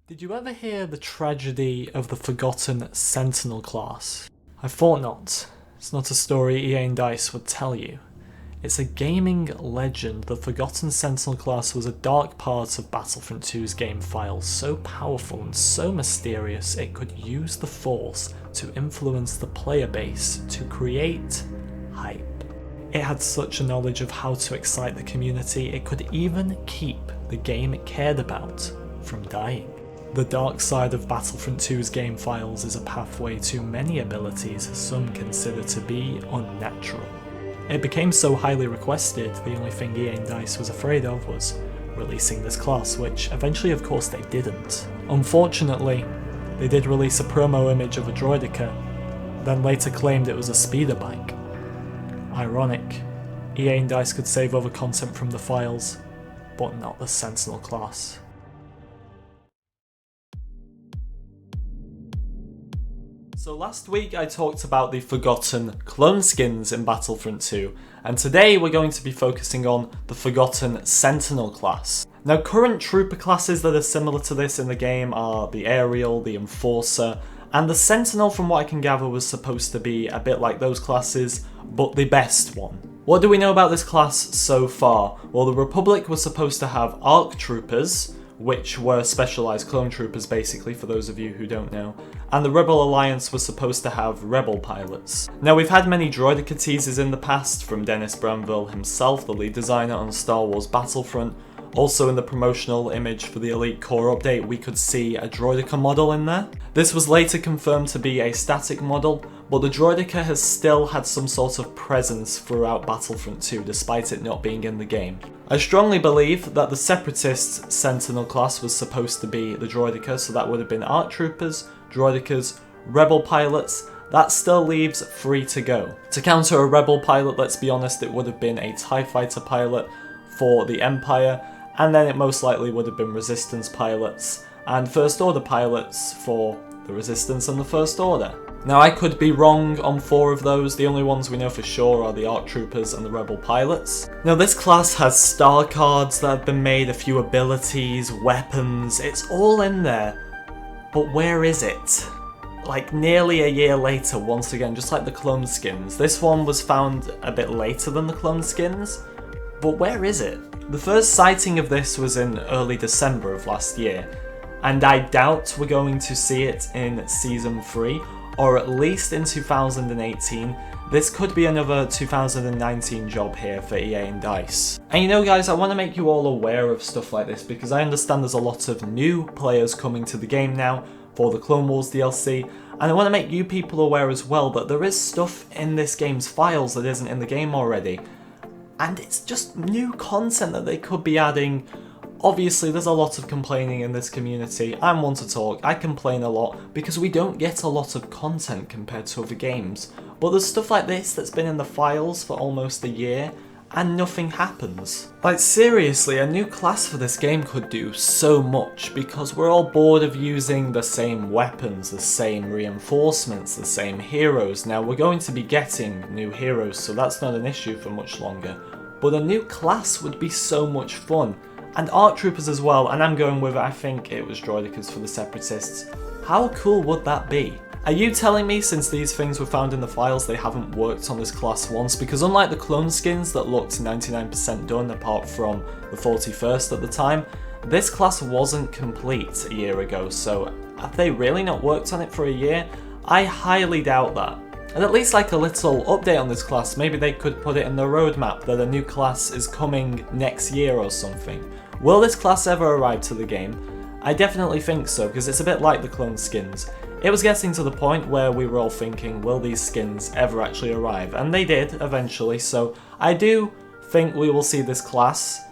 Did you ever hear the tragedy of the forgotten Sentinel class? I thought not. It's not a story EA and DICE would tell you. It's a gaming legend. The forgotten Sentinel class was a dark part of Battlefront 2's game files, so powerful and so mysterious it could use the Force to influence the player base to create hype. It had such a knowledge of how to excite the community, it could even keep the game it cared about from dying. The dark side of Battlefront 2's game files is a pathway to many abilities some consider to be unnatural. It became so highly requested, the only thing EA and DICE was afraid of was releasing this class, which eventually of course they didn't. Unfortunately, they did release a promo image of a droideka, then later claimed it was a speeder bike. Ironic, EA and DICE could save over content from the files, but not the Sentinel class. So last week I talked about the forgotten clone skins in Battlefront 2, and today we're going to be focusing on the forgotten Sentinel class. Now, current trooper classes that are similar to this in the game are the Aerial, the Enforcer, and the Sentinel, from what I can gather, was supposed to be a bit like those classes, but the best one. What do we know about this class so far? Well, the Republic was supposed to have ARC troopers, which were specialised clone troopers basically, for those of you who don't know, and the Rebel Alliance was supposed to have Rebel pilots. Now, we've had many droideka teasers in the past, from Dennis Bramville himself, the lead designer on Star Wars Battlefront. Also, in the promotional image for the Elite Core update, we could see a droideka model in there. This was later confirmed to be a static model, but the droideka has still had some sort of presence throughout Battlefront 2, despite it not being in the game. I strongly believe that the Separatist Sentinel class was supposed to be the droideka, so that would have been ARC troopers, droidekas, Rebel pilots. That still leaves 3 to go. To counter a Rebel pilot, let's be honest, it would have been a TIE Fighter pilot for the Empire, and then it most likely would have been Resistance pilots and First Order pilots for the Resistance and the First Order. Now, I could be wrong on 4 of those. The only ones we know for sure are the ARC troopers and the Rebel pilots. Now, this class has star cards that have been made, a few abilities, weapons, it's all in there. But where is it? Like, nearly a year later, once again, just like the clone skins. This one was found a bit later than the clone skins, but where is it? The first sighting of this was in early December of last year, and I doubt we're going to see it in Season 3, or at least in 2018. This could be another 2019 job here for EA and DICE. And you know, guys, I want to make you all aware of stuff like this, because I understand there's a lot of new players coming to the game now for the Clone Wars DLC, and I want to make you people aware as well that there is stuff in this game's files that isn't in the game already. And it's just new content that they could be adding. Obviously, there's a lot of complaining in this community. I'm one to talk, I complain a lot, because we don't get a lot of content compared to other games. But there's stuff like this that's been in the files for almost a year, and nothing happens. Like, seriously, a new class for this game could do so much, because we're all bored of using the same weapons, the same reinforcements, the same heroes. Now, we're going to be getting new heroes, so that's not an issue for much longer. But a new class would be so much fun. And ARC troopers as well, and I'm going with it, I think it was droidekas for the Separatists. How cool would that be? Are you telling me, since these things were found in the files, they haven't worked on this class once? Because unlike the clone skins that looked 99% done, apart from the 41st at the time, this class wasn't complete a year ago, so have they really not worked on it for a year? I highly doubt that. And at least like a little update on this class, maybe they could put it in the roadmap that a new class is coming next year or something. Will this class ever arrive to the game? I definitely think so, because it's a bit like the clone skins. It was getting to the point where we were all thinking, will these skins ever actually arrive? And they did, eventually, so I do think we will see this class.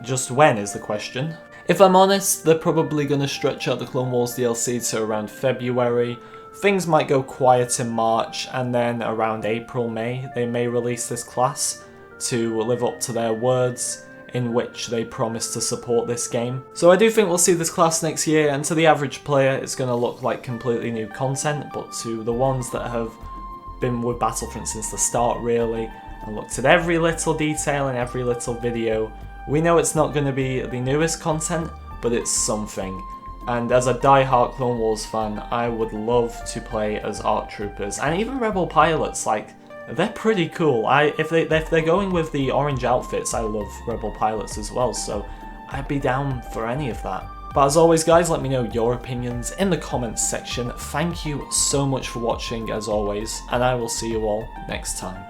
Just when is the question. If I'm honest, they're probably going to stretch out the Clone Wars DLC to around February. Things might go quiet in March, and then around April, May, they may release this class to live up to their words, in which they promise to support this game. So I do think we'll see this class next year, and to the average player it's going to look like completely new content, but to the ones that have been with Battlefront since the start really, and looked at every little detail in every little video, we know it's not going to be the newest content, but it's something. And as a die-hard Clone Wars fan, I would love to play as ARC troopers and even rebel pilots. Like, they're pretty cool. If they're going with the orange outfits, I love rebel pilots as well, so I'd be down for any of that. But as always guys, let me know your opinions in the comments section. Thank you so much for watching as always, and I will see you all next time.